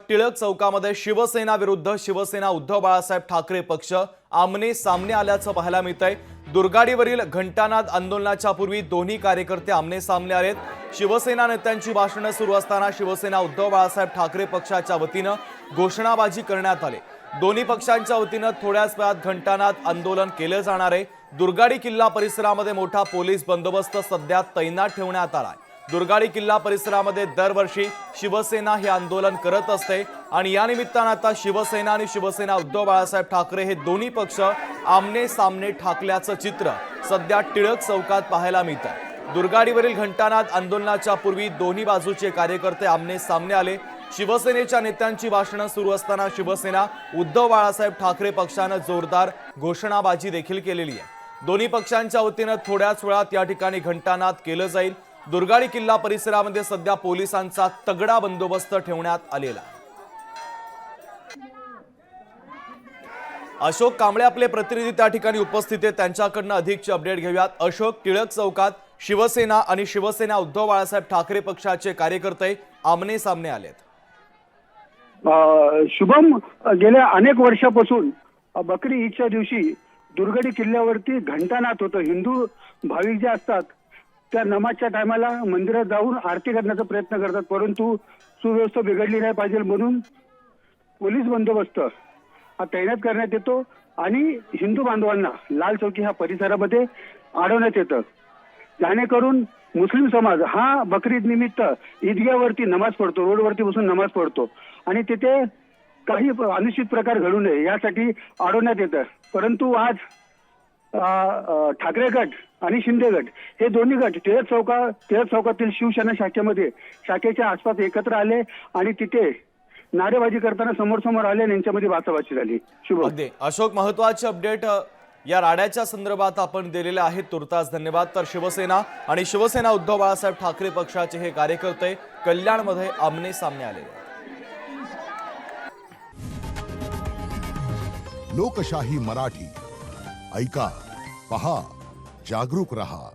टिळक चौकामध्ये शिवसेना विरुद्ध शिवसेना उद्धव बाळासाहेब ठाकरे पक्ष आमने सामने आल्याचं पाहायला मिळतंय। दुर्गाडीवरील घंटानाद आंदोलनाच्या पूर्वी दोन्ही कार्यकर्ते आमने सामने आलेत। शिवसेना नेत्यांची भाषणे सुरू असताना शिवसेना उद्धव बाळासाहेब ठाकरे पक्षाच्या वतीने घोषणाबाजी करण्यात आली। दोन्ही पक्षांच्या वतीने थोड्याच वेळात घंटानाद आंदोलन केले जाणार आहे। दुर्गाडी किल्ला परिसरामध्ये मोठा पोलीस बंदोबस्त सध्या तैनात ठेवण्यात आला आहे। दुर्गाडी किल्ला परिसरामध्ये दरवर्षी शिवसेना हे आंदोलन करत असते आणि या निमित्ताने आता शिवसेना आणि शिवसेना उद्धव बाळासाहेब ठाकरे हे दोन्ही पक्ष आमने सामने ठाकल्याचं चित्र सध्या टिळक चौकात पाहायला मिळतं। दुर्गाडीवरील घंटानाद आंदोलनाच्या पूर्वी दोन्ही बाजूचे कार्यकर्ते आमने सामने आले। शिवसेनेच्या नेत्यांची भाषणे सुरू असताना शिवसेना उद्धव बाळासाहेब ठाकरे पक्षाने जोरदार घोषणाबाजी देखील केलेली आहे। दोन्ही पक्षांच्या वतीने थोड्याच वेळात या ठिकाणी घंटानाद केलं जाईल। दुर्गाडी किल्ला परिसरामध्ये सध्या पोलिसांचा तगडा बंदोबस्त ठेवण्यात आलेला आहे। अशोक कांबळे आपले प्रतिनिधी त्या ठिकाणी उपस्थित आहेत, त्यांच्याकडून अधिकची अपडेट घेऊयात। अशोक, टिळक चौकात शिवसेना आणि शिवसेना उद्धव बाळासाहेब ठाकरे पक्षाचे कार्यकर्ते आमने सामने आलेत। शुभम, गेल्या अनेक वर्षापासून बकरी ईदच्या दिवशी दुर्गाडी किल्ल्यावरती घंटानाद होतं। हिंदू भाविक जे असतात त्या नमाजच्या टायमाला मंदिरात जाऊन आरती करण्याचा प्रयत्न करतात, परंतु सुव्यवस्था बिघडली नाही पाहिजे म्हणून पोलीस बंदोबस्त हा तैनात करण्यात येतो आणि हिंदू बांधवांना लाल चौकी ह्या परिसरामध्ये अडवण्यात येतं, जेणेकरून मुस्लिम समाज हा बकरीद निमित्त ईदगाहवरती नमाज पढतो, रोडवरती बसून नमाज पढतो आणि तिथे काही अनुचित प्रकार घडू नये यासाठी अडवण्यात येतं। परंतु आज ठाकरे गट आणि शिंदे गट हे दोन्ही गट टिळक चौकातील शिवसेना शाखेच्या आसपास एकत्र आले आणि तिथे नारेबाजी करताना समोर आले आणि यांच्यामध्ये बाचाबाची झाली। शुभ अगदी अशोक, महत्त्वाचे अपडेट या राड्याच्या संदर्भात आपण दिलेले आहेत, तुर्तास धन्यवाद। तर शिवसेना आणि शिवसेना उद्धव बाळासाहेब ठाकरे पक्षाचे हे कार्यकर्ते कल्याणमध्ये आमने सामने आलेले आहेत। लोकशाही मराठी ऐका, पहा, जागरूक रहा।